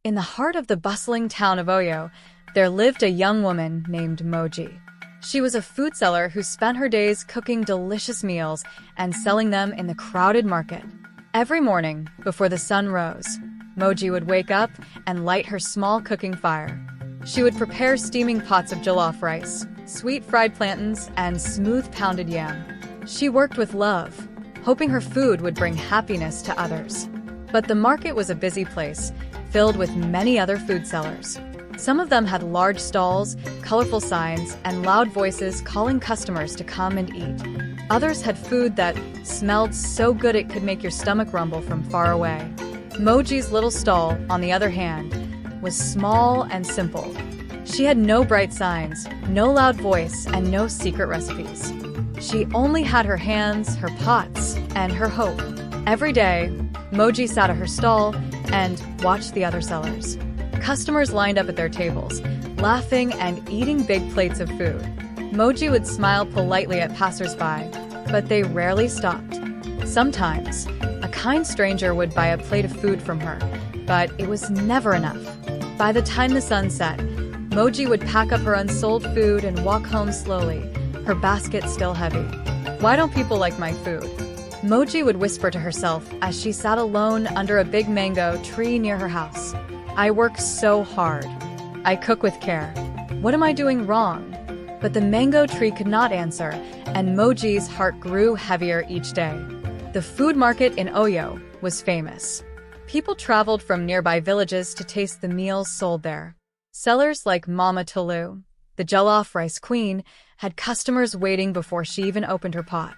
In the heart of the bustling town of Oyo, there lived a young woman named Moji. She was a food seller who spent her days cooking delicious meals and selling them in the crowded market. Every morning, before the sun rose, Moji would wake up and light her small cooking fire. She would prepare steaming pots of jollof rice, sweet fried plantains, and smooth pounded yam. She worked with love, hoping her food would bring happiness to others. But the market was a busy place, filled with many other food sellers. Some of them had large stalls, colorful signs, and loud voices calling customers to come and eat. Others had food that smelled so good it could make your stomach rumble from far away. Moji's little stall, on the other hand, was small and simple. She had no bright signs, no loud voice, and no secret recipes. She only had her hands, her pots, and her hope. Every day, Moji sat at her stall and watched the other sellers. Customers lined up at their tables, laughing and eating big plates of food. Moji would smile politely at passers-by, but they rarely stopped. Sometimes, a kind stranger would buy a plate of food from her, but it was never enough. By the time the sun set, Moji would pack up her unsold food and walk home slowly, her basket still heavy. "Why don't people like my food?" Moji would whisper to herself as she sat alone under a big mango tree near her house. "I work so hard. I cook with care. What am I doing wrong?" But the mango tree could not answer, and Moji's heart grew heavier each day. The food market in Oyo was famous. People traveled from nearby villages to taste the meals sold there. Sellers like Mama Tolu, the jollof rice queen, had customers waiting before she even opened her pot.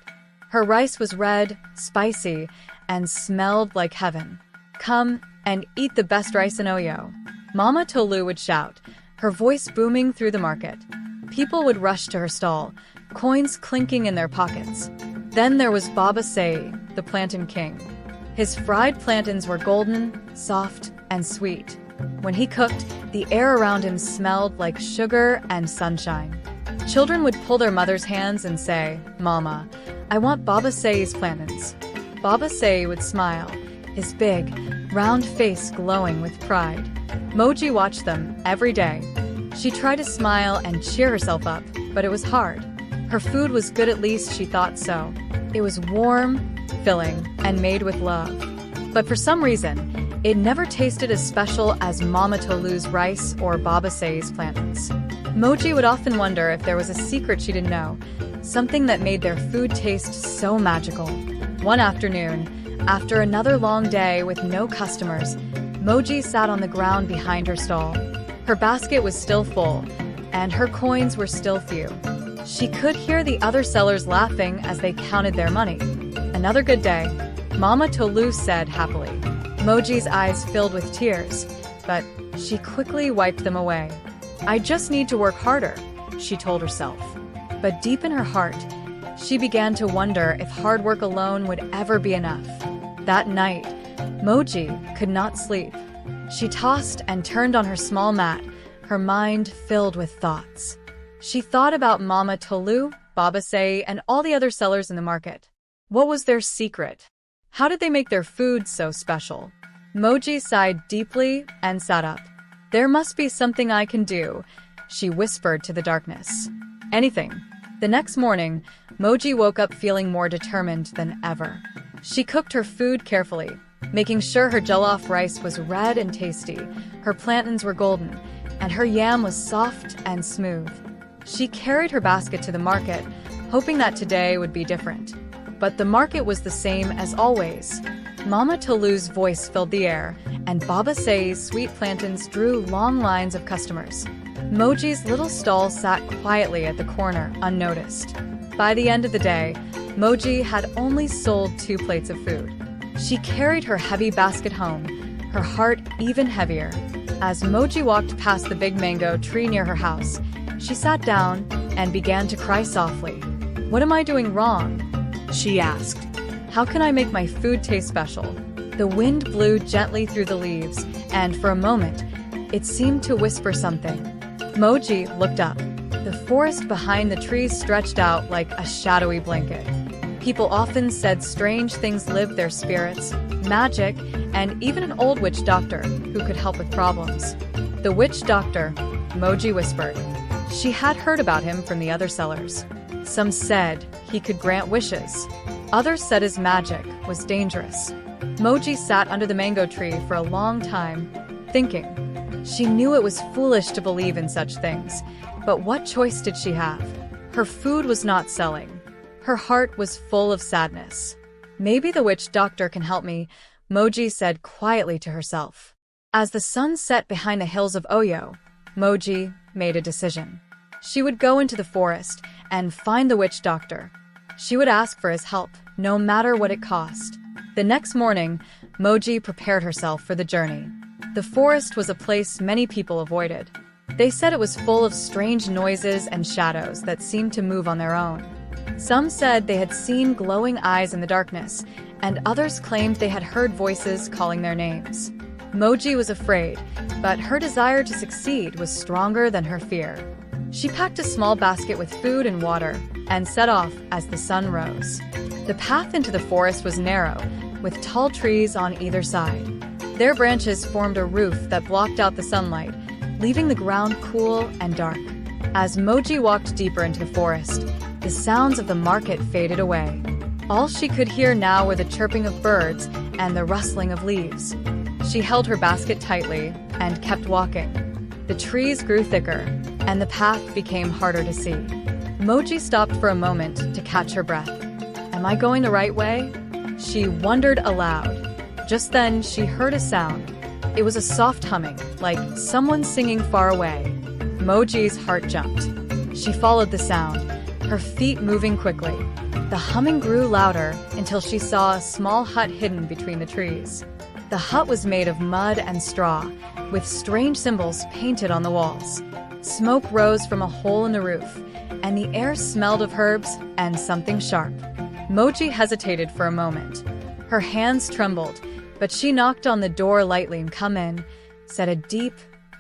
Her rice was red, spicy, and smelled like heaven. "Come and eat the best rice in Oyo," Mama Tolu would shout, her voice booming through the market. People would rush to her stall, coins clinking in their pockets. Then there was Baba Say, the plantain king. His fried plantains were golden, soft, and sweet. When he cooked, the air around him smelled like sugar and sunshine. Children would pull their mother's hands and say, "Mama, I want Baba Say's plantains." Baba Say would smile, his big, round face glowing with pride. Moji watched them every day. She tried to smile and cheer herself up, but it was hard. Her food was good, at least she thought so. It was warm, filling, and made with love. But for some reason, it never tasted as special as Mama Tolu's rice or Baba Say's plantains. Moji would often wonder if there was a secret she didn't know, something that made their food taste so magical. One afternoon, after another long day with no customers, Moji sat on the ground behind her stall. Her basket was still full, and her coins were still few. She could hear the other sellers laughing as they counted their money. "Another good day," Mama Tolu said happily. Moji's eyes filled with tears, but she quickly wiped them away. "I just need to work harder," she told herself. But deep in her heart, she began to wonder if hard work alone would ever be enough. That night, Moji could not sleep. She tossed and turned on her small mat, her mind filled with thoughts. She thought about Mama Tolu, Baba Say, and all the other sellers in the market. What was their secret? How did they make their food so special? Moji sighed deeply and sat up. "There must be something I can do," she whispered to the darkness. "Anything." The next morning, Moji woke up feeling more determined than ever. She cooked her food carefully, making sure her jollof rice was red and tasty, her plantains were golden, and her yam was soft and smooth. She carried her basket to the market, hoping that today would be different. But the market was the same as always. Mama Tolu's voice filled the air, and Baba Say's sweet plantains drew long lines of customers. Moji's little stall sat quietly at the corner, unnoticed. By the end of the day, Moji had only sold 2 plates of food. She carried her heavy basket home, her heart even heavier. As Moji walked past the big mango tree near her house, she sat down and began to cry softly. "What am I doing wrong?" she asked. "How can I make my food taste special?" The wind blew gently through the leaves, and for a moment, it seemed to whisper something. Moji looked up. The forest behind the trees stretched out like a shadowy blanket. People often said strange things lived there: spirits, magic, and even an old witch doctor who could help with problems. The witch doctor, Moji whispered. She had heard about him from the other sellers. Some said he could grant wishes. Others said his magic was dangerous. Moji sat under the mango tree for a long time, thinking. She knew it was foolish to believe in such things, but what choice did she have? Her food was not selling. Her heart was full of sadness. Maybe the witch doctor can help me, Moji said quietly to herself. As the sun set behind the hills of Oyo, Moji made a decision. She would go into the forest and find the witch doctor. She would ask for his help, no matter what it cost. The next morning, Moji prepared herself for the journey. The forest was a place many people avoided. They said it was full of strange noises and shadows that seemed to move on their own. Some said they had seen glowing eyes in the darkness, and others claimed they had heard voices calling their names. Moji was afraid, but her desire to succeed was stronger than her fear. She packed a small basket with food and water and set off as the sun rose. The path into the forest was narrow, with tall trees on either side. Their branches formed a roof that blocked out the sunlight, leaving the ground cool and dark. As Moji walked deeper into the forest, the sounds of the market faded away. All she could hear now were the chirping of birds and the rustling of leaves. She held her basket tightly and kept walking. The trees grew thicker, and the path became harder to see. Moji stopped for a moment to catch her breath. Am I going the right way? She wondered aloud. Just then, she heard a sound. It was a soft humming, like someone singing far away. Moji's heart jumped. She followed the sound, her feet moving quickly. The humming grew louder until she saw a small hut hidden between the trees. The hut was made of mud and straw, with strange symbols painted on the walls. Smoke rose from a hole in the roof, and the air smelled of herbs and something sharp. Moji hesitated for a moment. Her hands trembled, but she knocked on the door lightly and "Come in," said a deep,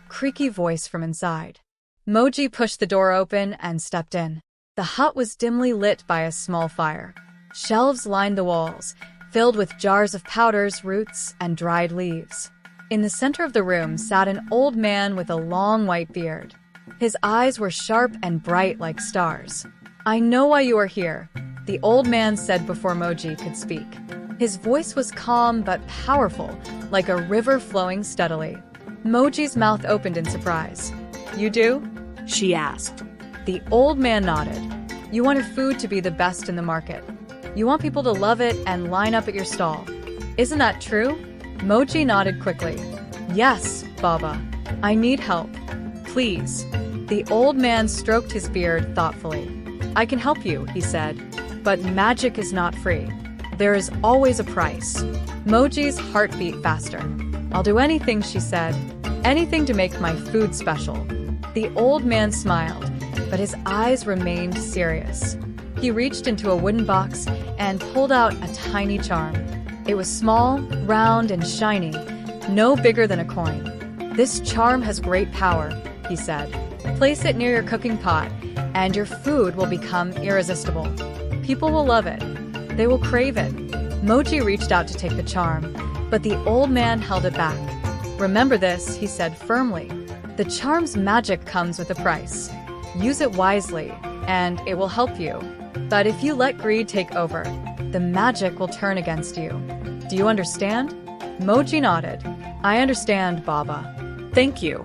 creaky voice from inside. Moji pushed the door open and stepped in. The hut was dimly lit by a small fire. Shelves lined the walls, filled with jars of powders, roots, and dried leaves. In the center of the room sat an old man with a long white beard. His eyes were sharp and bright like stars. "I know why you are here," the old man said before Moji could speak. His voice was calm but powerful, like a river flowing steadily. Moji's mouth opened in surprise. "You do?" she asked. The old man nodded. "You want your food to be the best in the market. You want people to love it and line up at your stall. Isn't that true?" Moji nodded quickly. "Yes, Baba. I need help. Please." The old man stroked his beard thoughtfully. "I can help you," he said, "but magic is not free. There is always a price." Moji's heart beat faster. "I'll do anything," she said. "Anything to make my food special." The old man smiled, but his eyes remained serious. He reached into a wooden box and pulled out a tiny charm. It was small, round, and shiny, no bigger than a coin. "This charm has great power," he said. "Place it near your cooking pot, and your food will become irresistible. People will love it. They will crave it." Moji reached out to take the charm, but the old man held it back. "Remember this," he said firmly. "The charm's magic comes with a price. Use it wisely, and it will help you. But if you let greed take over, the magic will turn against you. Do you understand?" Moji nodded. "I understand, Baba. Thank you."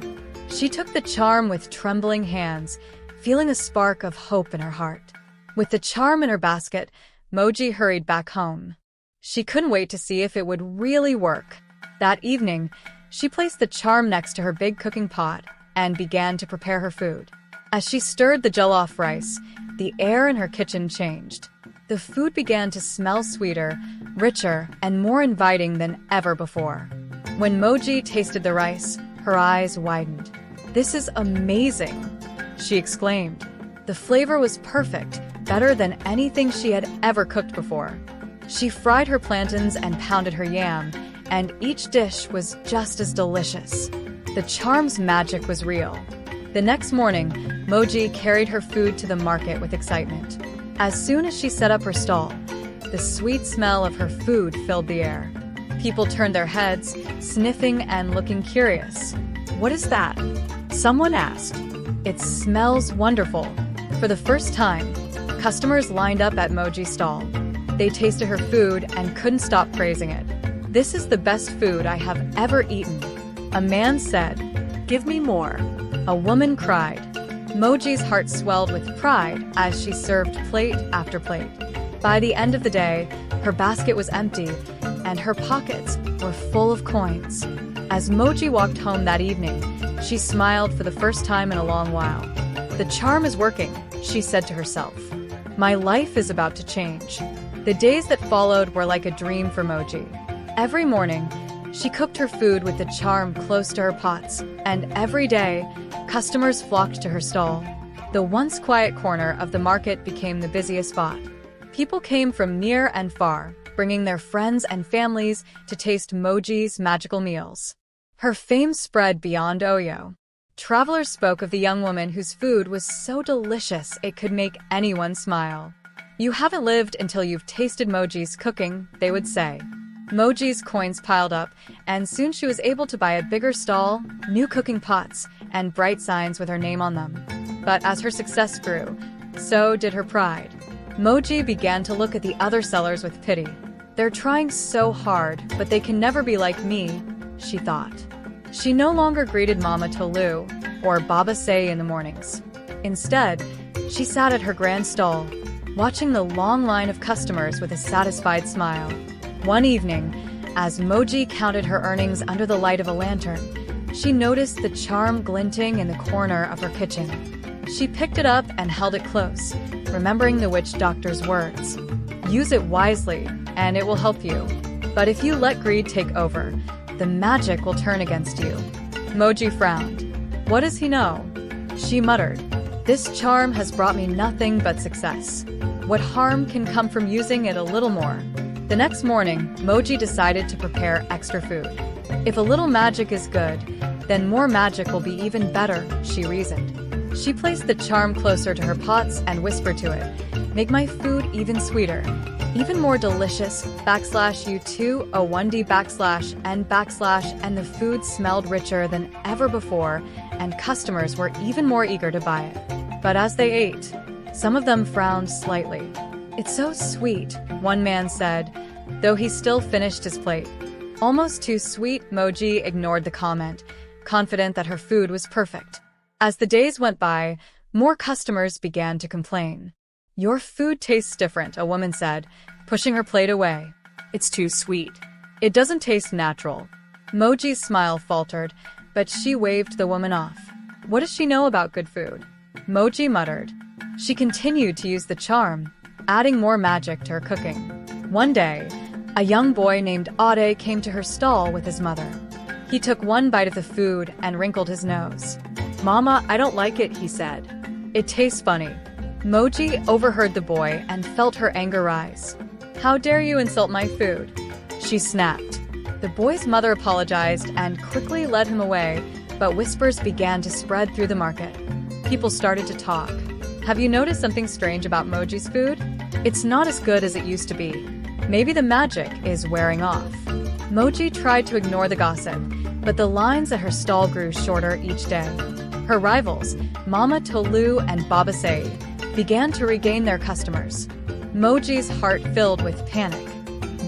She took the charm with trembling hands, feeling a spark of hope in her heart. With the charm in her basket, Moji hurried back home. She couldn't wait to see if it would really work. That evening, she placed the charm next to her big cooking pot and began to prepare her food. As she stirred the jollof rice, the air in her kitchen changed. The food began to smell sweeter, richer, and more inviting than ever before. When Moji tasted the rice, her eyes widened. "This is amazing," she exclaimed. The flavor was perfect, better than anything she had ever cooked before. She fried her plantains and pounded her yam, and each dish was just as delicious. The charm's magic was real. The next morning, Moji carried her food to the market with excitement. As soon as she set up her stall, The sweet smell of her food filled the air. People turned their heads, sniffing and looking curious. "What is that?" someone asked. "It smells wonderful." For the first time, customers lined up at Moji's stall. They tasted her food and couldn't stop praising it. "This is the best food I have ever eaten." A man said, "Give me more." A woman cried. Moji's heart swelled with pride as she served plate after plate. By the end of the day, her basket was empty, and her pockets were full of coins. As Moji walked home that evening, she smiled for the first time in a long while. "The charm is working," she said to herself. "My life is about to change." The days that followed were like a dream for Moji. Every morning, she cooked her food with the charm close to her pots, and every day, customers flocked to her stall. The once quiet corner of the market became the busiest spot. People came from near and far, bringing their friends and families to taste Moji's magical meals. Her fame spread beyond Oyo. Travelers spoke of the young woman whose food was so delicious it could make anyone smile. "You haven't lived until you've tasted Moji's cooking," they would say. Moji's coins piled up, and soon she was able to buy a bigger stall, new cooking pots, and bright signs with her name on them. But as her success grew, so did her pride. Moji began to look at the other sellers with pity. "They're trying so hard, but they can never be like me," she thought. She no longer greeted Mama Tolu or Baba Say in the mornings. Instead, she sat at her grand stall, watching the long line of customers with a satisfied smile. One evening, as Moji counted her earnings under the light of a lantern, she noticed the charm glinting in the corner of her kitchen. She picked it up and held it close, remembering the witch doctor's words. "Use it wisely, and it will help you. But if you let greed take over, the magic will turn against you." Moji frowned. "What does he know?" She muttered. "This charm has brought me nothing but success. What harm can come from using it a little more?" The next morning, Moji decided to prepare extra food. "If a little magic is good, then more magic will be even better," she reasoned. She placed the charm closer to her pots and whispered to it, "Make my food even sweeter, even more delicious, /U2O1D and the food smelled richer than ever before, and customers were even more eager to buy it. But as they ate, some of them frowned slightly. "It's so sweet," one man said, though he still finished his plate. "Almost too sweet," Moji ignored the comment, confident that her food was perfect. As the days went by, more customers began to complain. "Your food tastes different," a woman said, pushing her plate away. "It's too sweet. It doesn't taste natural." Moji's smile faltered, but she waved the woman off. "What does she know about good food?" Moji muttered. She continued to use the charm, adding more magic to her cooking. One day, a young boy named Ade came to her stall with his mother. He took one bite of the food and wrinkled his nose. "Mama, I don't like it," he said. "It tastes funny." Moji overheard the boy and felt her anger rise. "How dare you insult my food?" she snapped. The boy's mother apologized and quickly led him away, but whispers began to spread through the market. People started to talk. "Have you noticed something strange about Moji's food? It's not as good as it used to be. Maybe the magic is wearing off." Moji tried to ignore the gossip, but the lines at her stall grew shorter each day. Her rivals, Mama Tolu and Baba Say, began to regain their customers. Moji's heart filled with panic.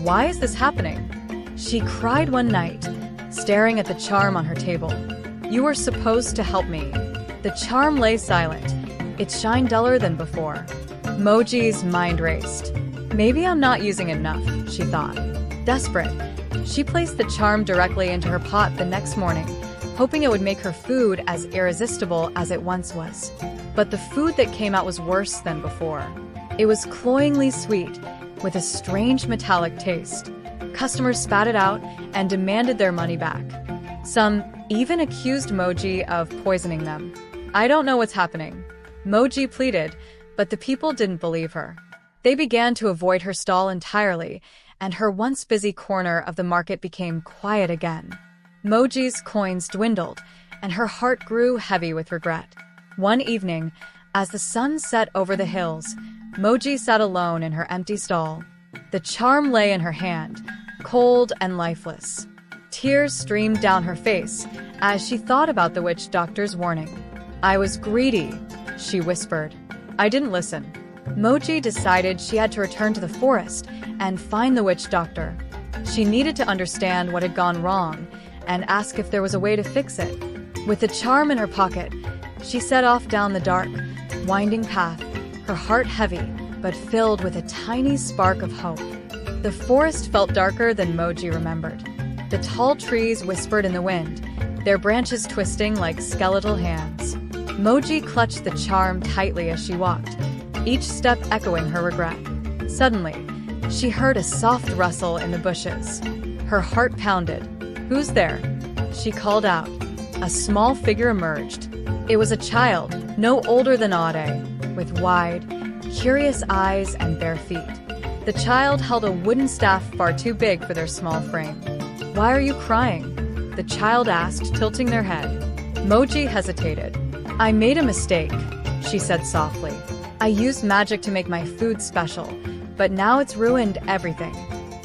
"Why is this happening?" She cried one night, staring at the charm on her table. "You were supposed to help me." The charm lay silent. It shined duller than before. Moji's mind raced. "Maybe I'm not using it enough," she thought. Desperate, she placed the charm directly into her pot the next morning, hoping it would make her food as irresistible as it once was. But the food that came out was worse than before. It was cloyingly sweet, with a strange metallic taste. Customers spat it out and demanded their money back. Some even accused Moji of poisoning them. "I don't know what's happening," Moji pleaded, but the people didn't believe her. They began to avoid her stall entirely, and her once busy corner of the market became quiet again. Moji's coins dwindled, and her heart grew heavy with regret. One evening, as the sun set over the hills, Moji sat alone in her empty stall. The charm lay in her hand, cold and lifeless. Tears streamed down her face as she thought about the witch doctor's warning. "I was greedy," she whispered. "I didn't listen." Moji decided she had to return to the forest and find the witch doctor. She needed to understand what had gone wrong and ask if there was a way to fix it. With the charm in her pocket, she set off down the dark, winding path, her heart heavy but filled with a tiny spark of hope. The forest felt darker than Moji remembered. The tall trees whispered in the wind, their branches twisting like skeletal hands. Moji clutched the charm tightly as she walked, each step echoing her regret. Suddenly, she heard a soft rustle in the bushes. Her heart pounded. "Who's there?" she called out. A small figure emerged. It was a child, no older than Ade, with wide, curious eyes and bare feet. The child held a wooden staff far too big for their small frame. "Why are you crying?" the child asked, tilting their head. Moji hesitated. "I made a mistake," she said softly. "I used magic to make my food special, but now it's ruined everything."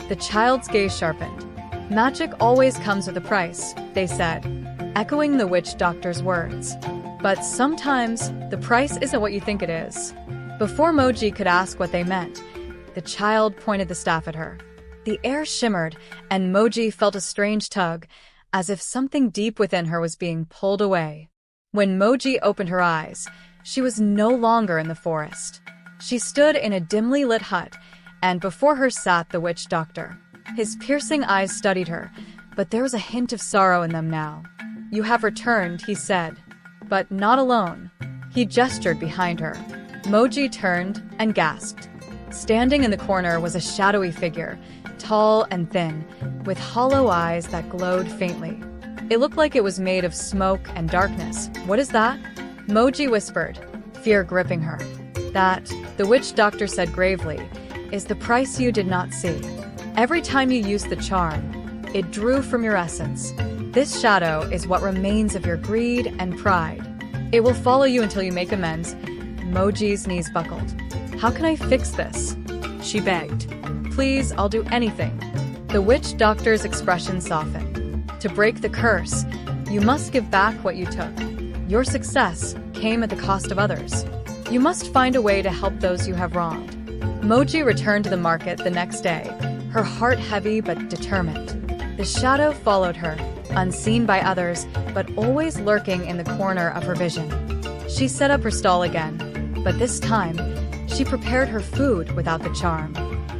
The child's gaze sharpened. "Magic always comes with a price," they said, echoing the witch doctor's words. "But sometimes the price isn't what you think it is." Before Moji could ask what they meant, the child pointed the staff at her. The air shimmered, and Moji felt a strange tug, as if something deep within her was being pulled away. When Moji opened her eyes, she was no longer in the forest. She stood in a dimly lit hut, and before her sat the witch doctor. His piercing eyes studied her, but there was a hint of sorrow in them now. "You have returned," he said, "but not alone." He gestured behind her. Moji turned and gasped. Standing in the corner was a shadowy figure, tall and thin, with hollow eyes that glowed faintly. It looked like it was made of smoke and darkness. "What is that?" Moji whispered, fear gripping her. "That," the witch doctor said gravely, "is the price you did not see. Every time you used the charm, it drew from your essence. This shadow is what remains of your greed and pride. It will follow you until you make amends." Moji's knees buckled. "How can I fix this?" she begged. "Please, I'll do anything." The witch doctor's expression softened. "To break the curse, you must give back what you took. Your success came at the cost of others. You must find a way to help those you have wronged." Moji returned to the market the next day, her heart heavy but determined. The shadow followed her, unseen by others, but always lurking in the corner of her vision. She set up her stall again, but this time, she prepared her food without the charm.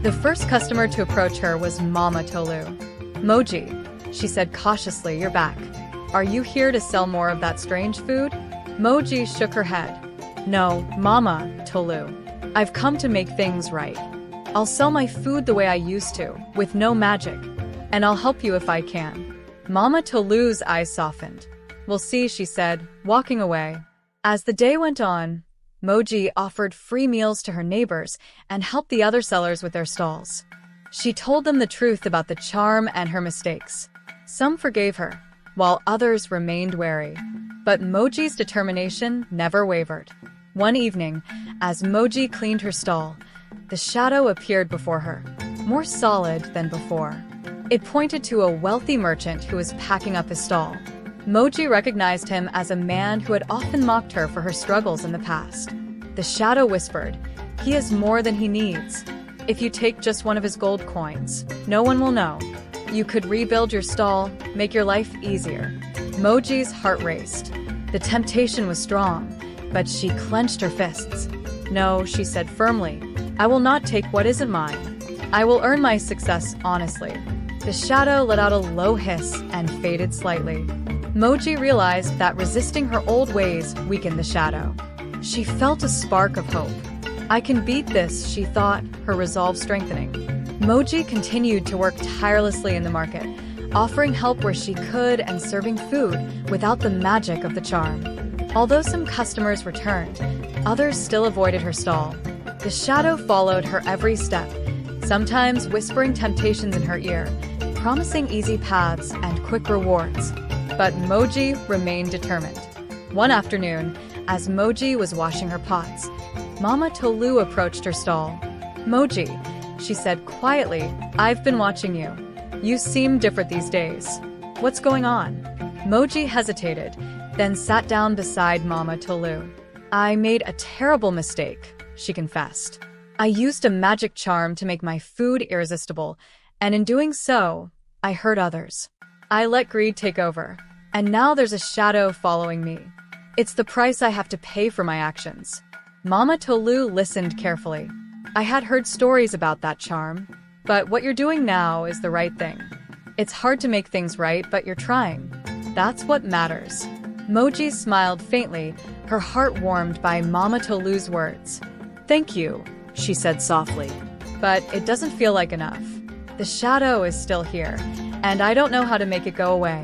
The first customer to approach her was Mama Tolu. "Moji," she said cautiously, "you're back. Are you here to sell more of that strange food?" Moji shook her head. "No, Mama Tolu. I've come to make things right. I'll sell my food the way I used to, with no magic, and I'll help you if I can." Mama Tolu's eyes softened. "We'll see," she said, walking away. As the day went on, Moji offered free meals to her neighbors and helped the other sellers with their stalls. She told them the truth about the charm and her mistakes. Some forgave her, while others remained wary. But Moji's determination never wavered. One evening, as Moji cleaned her stall, the shadow appeared before her, more solid than before. It pointed to a wealthy merchant who was packing up his stall. Moji recognized him as a man who had often mocked her for her struggles in the past. The shadow whispered, "He has more than he needs. If you take just one of his gold coins, no one will know. You could rebuild your stall, make your life easier." Moji's heart raced. The temptation was strong, but she clenched her fists. "No," she said firmly, "I will not take what isn't mine. I will earn my success honestly." The shadow let out a low hiss and faded slightly. Moji realized that resisting her old ways weakened the shadow. She felt a spark of hope. "I can beat this," she thought, her resolve strengthening. Moji continued to work tirelessly in the market, offering help where she could and serving food without the magic of the charm. Although some customers returned, others still avoided her stall. The shadow followed her every step, sometimes whispering temptations in her ear, promising easy paths and quick rewards. But Moji remained determined. One afternoon, as Moji was washing her pots, Mama Tolu approached her stall. "Moji, she said quietly. "I've been watching you. You seem different these days. What's going on?" Moji hesitated, then sat down beside Mama Tolu. "I made a terrible mistake," she confessed. "I used a magic charm to make my food irresistible, and in doing so, I hurt others. I let greed take over, and now there's a shadow following me. It's the price I have to pay for my actions." Mama Tolu listened carefully. "I had heard stories about that charm, but what you're doing now is the right thing. It's hard to make things right, but you're trying. That's what matters." Moji smiled faintly, her heart warmed by Mama Tolu's words. "Thank you," she said softly, "but it doesn't feel like enough. The shadow is still here, and I don't know how to make it go away."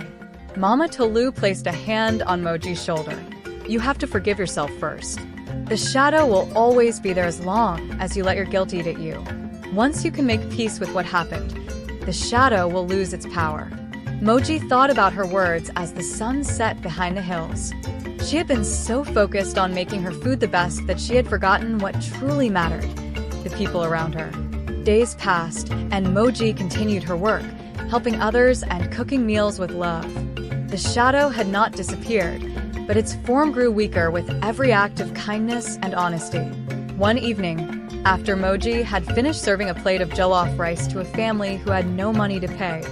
Mama Tolu placed a hand on Moji's shoulder. "You have to forgive yourself first. The shadow will always be there as long as you let your guilt eat at you. Once you can make peace with what happened, the shadow will lose its power." Moji thought about her words as the sun set behind the hills. She had been so focused on making her food the best that she had forgotten what truly mattered: the people around her. Days passed, and Moji continued her work, helping others and cooking meals with love. The shadow had not disappeared, but its form grew weaker with every act of kindness and honesty. One evening, after Moji had finished serving a plate of jollof rice to a family who had no money to pay,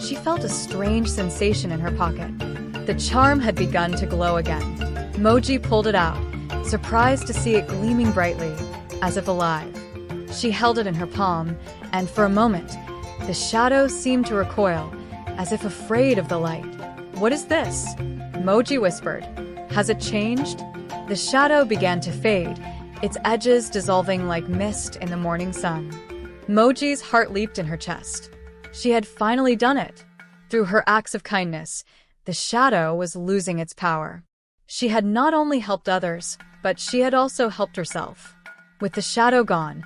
she felt a strange sensation in her pocket. The charm had begun to glow again. Moji pulled it out, surprised to see it gleaming brightly, as if alive. She held it in her palm, and for a moment, the shadow seemed to recoil, as if afraid of the light. "What is this?" Moji whispered. "Has it changed?" The shadow began to fade, its edges dissolving like mist in the morning sun. Moji's heart leaped in her chest. She had finally done it. Through her acts of kindness, the shadow was losing its power. She had not only helped others, but she had also helped herself. With the shadow gone,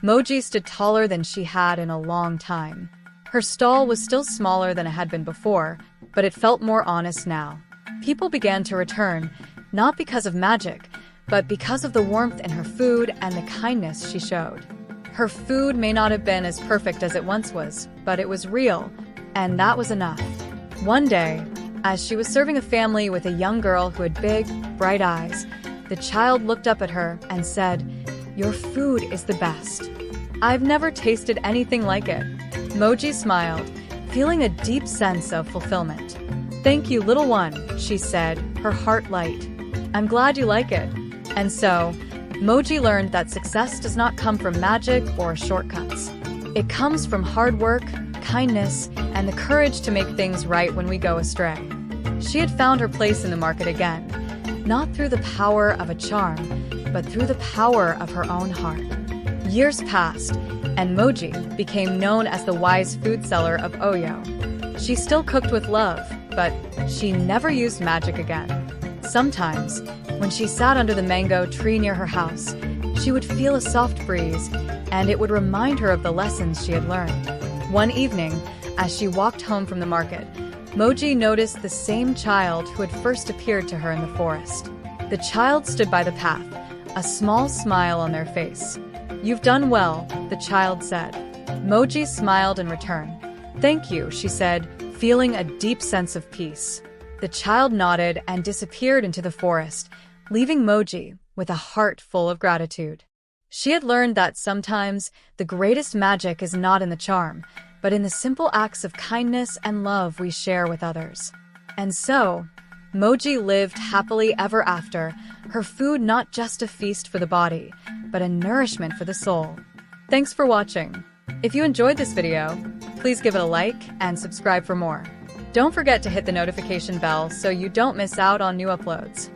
Moji stood taller than she had in a long time. Her stall was still smaller than it had been before, but it felt more honest now. People began to return, not because of magic, but because of the warmth in her food and the kindness she showed. Her food may not have been as perfect as it once was, but it was real, and that was enough. One day, as she was serving a family with a young girl who had big, bright eyes, the child looked up at her and said, "Your food is the best. I've never tasted anything like it." Moji smiled, feeling a deep sense of fulfillment. "Thank you, little one," she said, her heart light. "I'm glad you like it." And so, Moji learned that success does not come from magic or shortcuts. It comes from hard work, kindness, and the courage to make things right when we go astray. She had found her place in the market again, not through the power of a charm, but through the power of her own heart. Years passed, and Moji became known as the wise food seller of Oyo. She still cooked with love, but she never used magic again. Sometimes, when she sat under the mango tree near her house, she would feel a soft breeze, and it would remind her of the lessons she had learned. One evening, as she walked home from the market, Moji noticed the same child who had first appeared to her in the forest. The child stood by the path, a small smile on their face. "You've done well," the child said. Moji smiled in return. "Thank you," she said, feeling a deep sense of peace. The child nodded and disappeared into the forest, leaving Moji with a heart full of gratitude. She had learned that sometimes the greatest magic is not in the charm, but in the simple acts of kindness and love we share with others. And so, Moji lived happily ever after, her food not just a feast for the body, but a nourishment for the soul. Thanks for watching. If you enjoyed this video, please give it a like and subscribe for more. Don't forget to hit the notification bell so you don't miss out on new uploads.